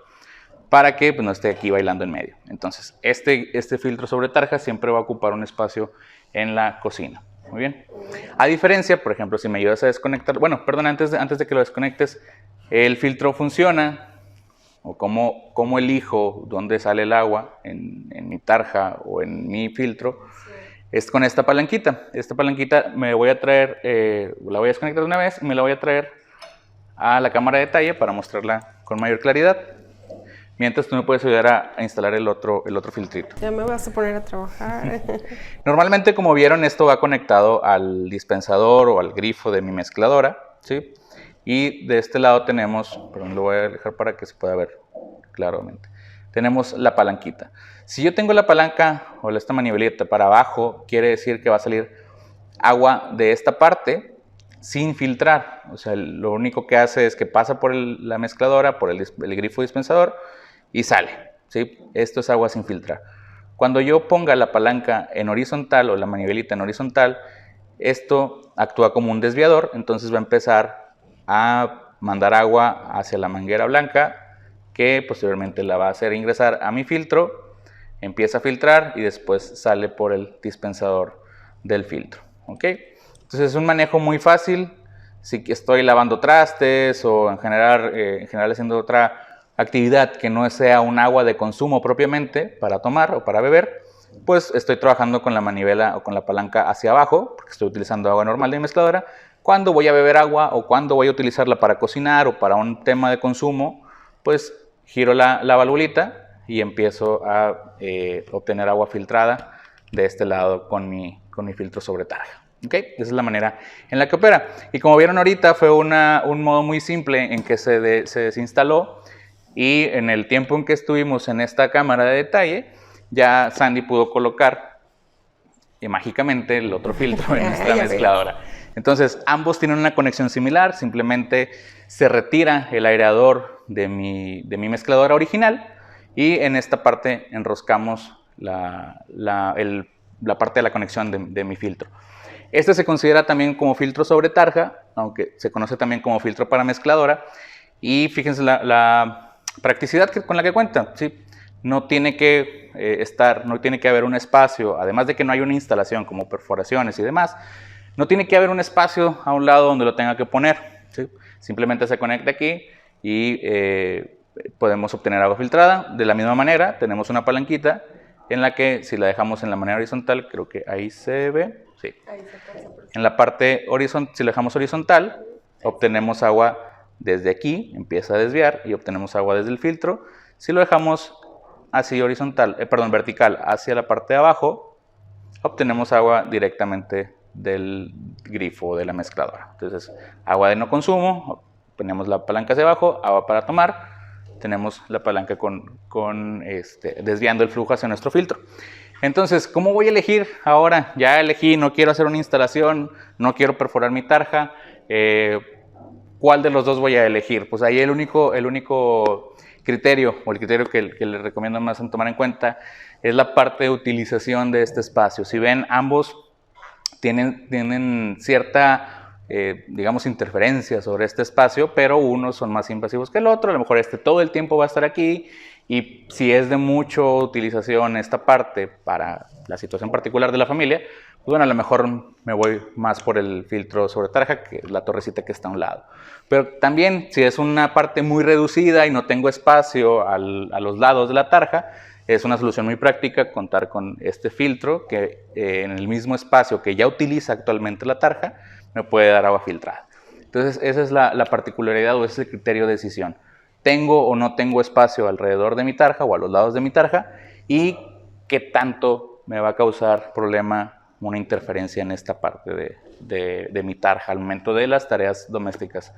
para que pues, no esté aquí bailando en medio. Entonces, este filtro sobre tarja siempre va a ocupar un espacio en la cocina. Muy bien. A diferencia, por ejemplo, si me ayudas a desconectar, bueno, perdón, antes de que lo desconectes, el filtro funciona, o cómo elijo dónde sale el agua en mi tarja o en mi filtro, es con esta palanquita. Esta palanquita me voy a traer, la voy a desconectar de una vez y me la voy a traer a la cámara de detalle para mostrarla con mayor claridad. Mientras tú me puedes ayudar a instalar el otro filtrito. Ya me vas a poner a trabajar. Normalmente, como vieron, esto va conectado al dispensador o al grifo de mi mezcladora, ¿sí? Y de este lado tenemos, perdón, lo voy a dejar para que se pueda ver claramente. Tenemos la palanquita. Si yo tengo la palanca o esta manivelita para abajo, quiere decir que va a salir agua de esta parte sin filtrar. O sea, lo único que hace es que pasa por la mezcladora, por el grifo dispensador y sale, ¿sí? Esto es agua sin filtrar. Cuando yo ponga la palanca en horizontal o la manivelita en horizontal, esto actúa como un desviador, entonces va a empezar a mandar agua hacia la manguera blanca, que posteriormente la va a hacer ingresar a mi filtro, empieza a filtrar y después sale por el dispensador del filtro. ¿Ok? Entonces es un manejo muy fácil. Si estoy lavando trastes o en general haciendo otra actividad que no sea un agua de consumo propiamente para tomar o para beber, pues estoy trabajando con la manivela o con la palanca hacia abajo, porque estoy utilizando agua normal de mi mezcladora. Cuando voy a beber agua o cuando voy a utilizarla para cocinar o para un tema de consumo, pues giro la valvulita y empiezo a obtener agua filtrada de este lado con mi filtro sobre tarja. ¿Okay? Esa es la manera en la que opera. Y como vieron ahorita, fue un modo muy simple en que se desinstaló, y en el tiempo en que estuvimos en esta cámara de detalle, ya Sandy pudo colocar mágicamente el otro filtro en nuestra mezcladora. Entonces, ambos tienen una conexión similar, simplemente se retira el aireador de mi mezcladora original y en esta parte enroscamos la parte de la conexión de mi filtro. Este se considera también como filtro sobre tarja, aunque se conoce también como filtro para mezcladora. Y fíjense la practicidad con la que cuenta, ¿sí? No tiene que no tiene que haber un espacio, además de que no hay una instalación como perforaciones y demás, no tiene que haber un espacio a un lado donde lo tenga que poner, ¿sí? Simplemente se conecta aquí y podemos obtener agua filtrada. De la misma manera, tenemos una palanquita en la que si la dejamos en la manera horizontal, creo que ahí se ve, sí. En la parte horizontal, si la dejamos horizontal, obtenemos agua desde aquí, empieza a desviar y obtenemos agua desde el filtro. Si lo dejamos así vertical hacia la parte de abajo, obtenemos agua directamente del grifo de la mezcladora. Entonces, agua de no consumo, ponemos la palanca hacia abajo, agua para tomar, tenemos la palanca desviando el flujo hacia nuestro filtro. Entonces, ¿cómo voy a elegir ahora? Ya elegí, no quiero hacer una instalación, no quiero perforar mi tarja. ¿Cuál de los dos voy a elegir? Pues ahí el único criterio, o el criterio que les recomiendo más tomar en cuenta, es la parte de utilización de este espacio. Si ven, ambos tienen cierta, digamos, interferencia sobre este espacio, pero unos son más invasivos que el otro. A lo mejor todo el tiempo va a estar aquí, y si es de mucha utilización esta parte para la situación particular de la familia, pues bueno, a lo mejor me voy más por el filtro sobre tarja, que es la torrecita que está a un lado. Pero también, si es una parte muy reducida y no tengo espacio a los lados de la tarja, es una solución muy práctica contar con este filtro que en el mismo espacio que ya utiliza actualmente la tarja, me puede dar agua filtrada. Entonces, esa es la particularidad o ese es el criterio de decisión. ¿Tengo o no tengo espacio alrededor de mi tarja o a los lados de mi tarja? ¿Y qué tanto me va a causar problema una interferencia en esta parte de mi tarja al momento de las tareas domésticas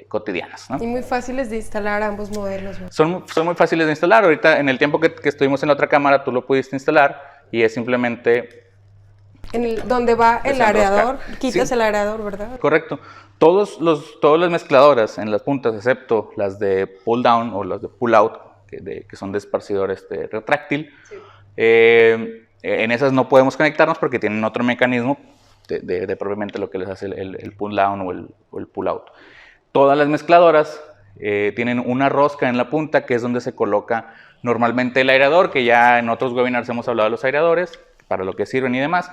cotidianas, ¿no? Y muy fáciles de instalar ambos modelos, ¿no? Son muy fáciles de instalar. Ahorita, en el tiempo que estuvimos en la otra cámara, tú lo pudiste instalar y es simplemente... donde va el aireador, quitas sí, el aireador, ¿verdad? Correcto. Todas las mezcladoras en las puntas, excepto las de pull down o las de pull out, que son de esparcidor retráctil, sí. En esas no podemos conectarnos porque tienen otro mecanismo de propiamente lo que les hace el pull down o el pull out. Todas las mezcladoras tienen una rosca en la punta, que es donde se coloca normalmente el aireador, que ya en otros webinars hemos hablado de los aireadores, para lo que sirven y demás.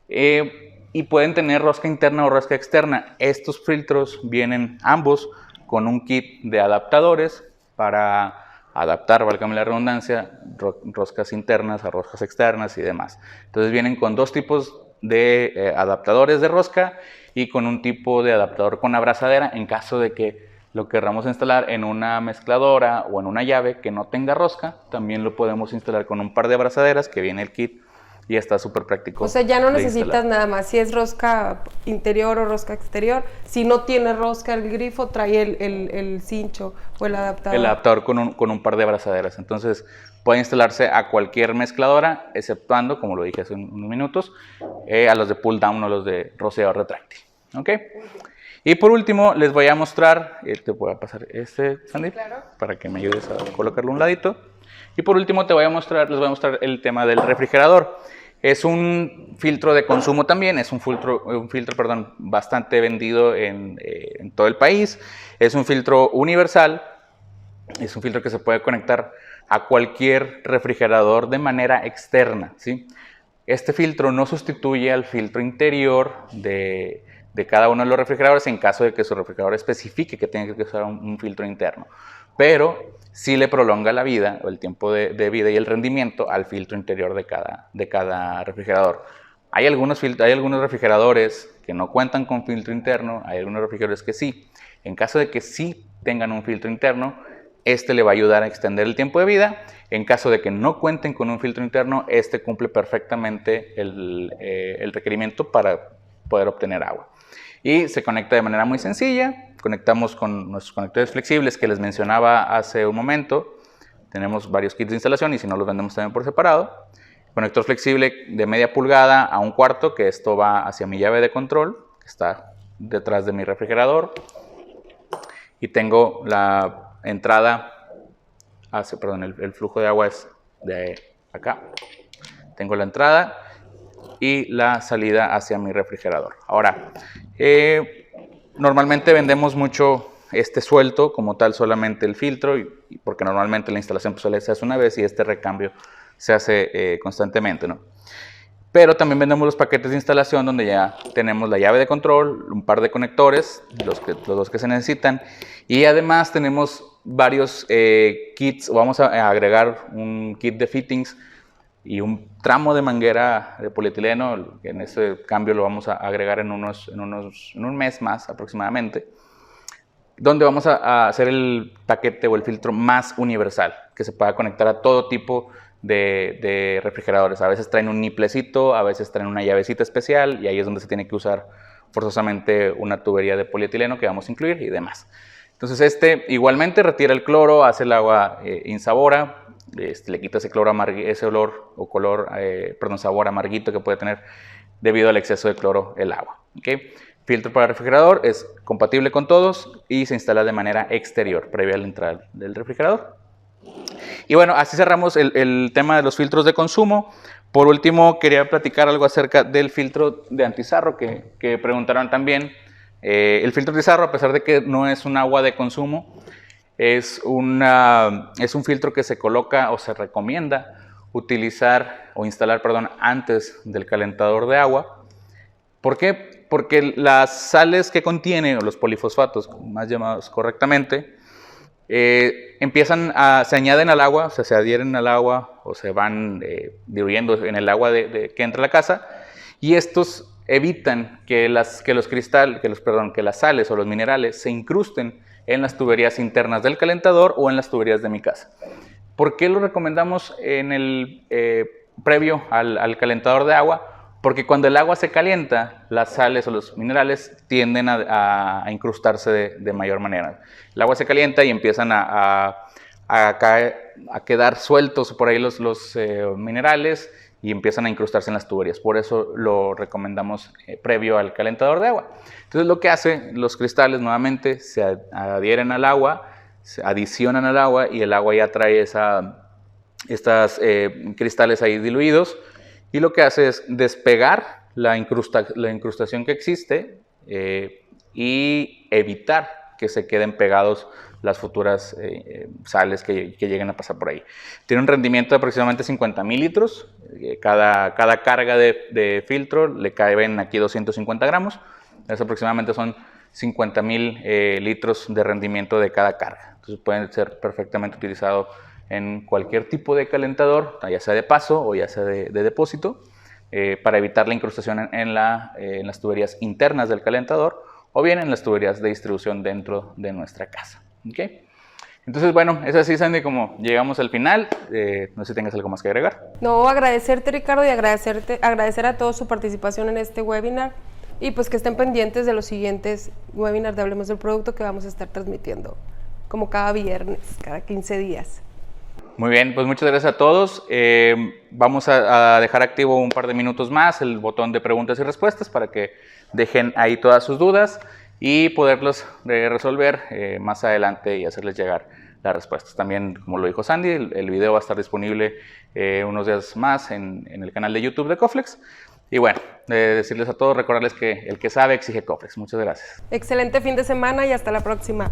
Y pueden tener rosca interna o rosca externa. Estos filtros vienen ambos con un kit de adaptadores para adaptar, válgame la redundancia, roscas internas a roscas externas y demás. Entonces vienen con dos tipos de adaptadores de rosca y con un tipo de adaptador con abrazadera en caso de que lo querramos instalar en una mezcladora o en una llave que no tenga rosca. También lo podemos instalar con un par de abrazaderas que viene el kit. Y está súper práctico. O sea, ya no necesitas nada más. Si es rosca interior o rosca exterior, si no tiene rosca el grifo, trae el cincho o el adaptador. El adaptador con un par de abrazaderas. Entonces, puede instalarse a cualquier mezcladora, exceptuando, como lo dije hace unos minutos, a los de pull down o los de rociador retráctil. ¿Ok? Y por último, les voy a mostrar, te voy a pasar Sandy, claro, para que me ayudes a colocarlo a un ladito. Y por último les voy a mostrar el tema del refrigerador. Es un filtro de consumo también, es un filtro bastante vendido en todo el país. Es un filtro universal, es un filtro que se puede conectar a cualquier refrigerador de manera externa, ¿sí? Este filtro no sustituye al filtro interior de cada uno de los refrigeradores en caso de que su refrigerador especifique que tenga que usar un filtro interno, pero sí le prolonga la vida o el tiempo de vida y el rendimiento al filtro interior de cada refrigerador. Hay algunos refrigeradores que no cuentan con filtro interno, hay algunos refrigeradores que sí. En caso de que sí tengan un filtro interno, este le va a ayudar a extender el tiempo de vida. En caso de que no cuenten con un filtro interno, este cumple perfectamente el requerimiento para poder obtener agua. Y se conecta de manera muy sencilla. Conectamos con nuestros conectores flexibles que les mencionaba hace un momento. Tenemos varios kits de instalación y si no los vendemos también por separado. Conector flexible de media pulgada a 1/4, que esto va hacia mi llave de control, que está detrás de mi refrigerador. Y tengo la entrada el flujo de agua es de acá. Tengo la entrada y la salida hacia mi refrigerador. Ahora, normalmente vendemos mucho suelto, como tal solamente el filtro, porque normalmente la instalación se hace una vez y este recambio se hace constantemente, ¿no? Pero también vendemos los paquetes de instalación donde ya tenemos la llave de control, un par de conectores, los dos que se necesitan, y además tenemos varios kits. Vamos a agregar un kit de fittings y un tramo de manguera de polietileno. En ese cambio lo vamos a agregar en un mes más aproximadamente, donde vamos a hacer el paquete o el filtro más universal, que se pueda conectar a todo tipo de refrigeradores. A veces traen un niplecito, a veces traen una llavecita especial y ahí es donde se tiene que usar forzosamente una tubería de polietileno que vamos a incluir y demás. Entonces igualmente retira el cloro, hace el agua insabora, le quita ese olor o sabor amarguito que puede tener debido al exceso de cloro el agua. ¿Okay? Filtro para refrigerador es compatible con todos y se instala de manera exterior, previa a la entrada del refrigerador. Y bueno, así cerramos el tema de los filtros de consumo. Por último, quería platicar algo acerca del filtro de antizarro que preguntaron también. El filtro antizarro, a pesar de que no es un agua de consumo, es un filtro que se coloca o se recomienda utilizar o instalar, antes del calentador de agua. ¿Por qué? Porque las sales que contiene, o los polifosfatos, más llamados correctamente, se añaden al agua, o sea, se adhieren al agua o se van diluyendo en el agua que entra a la casa, y estos evitan que las sales o los minerales se incrusten en las tuberías internas del calentador o en las tuberías de mi casa. ¿Por qué lo recomendamos previo al calentador de agua? Porque cuando el agua se calienta, las sales o los minerales tienden a incrustarse de mayor manera. El agua se calienta y empiezan a quedar sueltos por ahí los minerales y empiezan a incrustarse en las tuberías. Por eso lo recomendamos previo al calentador de agua. Entonces lo que hace, los cristales nuevamente se adhieren al agua, se adicionan al agua y el agua ya trae estos cristales ahí diluidos. Y lo que hace es despegar la incrustación que existe y evitar que se queden pegados las futuras sales que lleguen a pasar por ahí. Tiene un rendimiento de aproximadamente 50,000 litros. Cada carga de filtro le caben aquí 250 gramos. Eso aproximadamente son 50,000 litros de rendimiento de cada carga. Entonces pueden ser perfectamente utilizados en cualquier tipo de calentador, ya sea de paso o ya sea de depósito, para evitar la incrustación en las tuberías internas del calentador o bien en las tuberías de distribución dentro de nuestra casa. ¿Okay? Entonces, bueno, es así, Sandy, como llegamos al final. No sé si tengas algo más que agregar. No, agradecerte, Ricardo, y agradecer a todos su participación en este webinar y pues que estén pendientes de los siguientes webinars de Hablemos del Producto que vamos a estar transmitiendo como cada viernes, cada 15 días. Muy bien, pues muchas gracias a todos. Vamos a dejar activo un par de minutos más el botón de preguntas y respuestas para que dejen ahí todas sus dudas y poderlos resolver más adelante y hacerles llegar las respuestas. También, como lo dijo Sandy, el video va a estar disponible unos días más en el canal de YouTube de Coflex. Y bueno, decirles a todos, recordarles que el que sabe exige Coflex. Muchas gracias. Excelente fin de semana y hasta la próxima.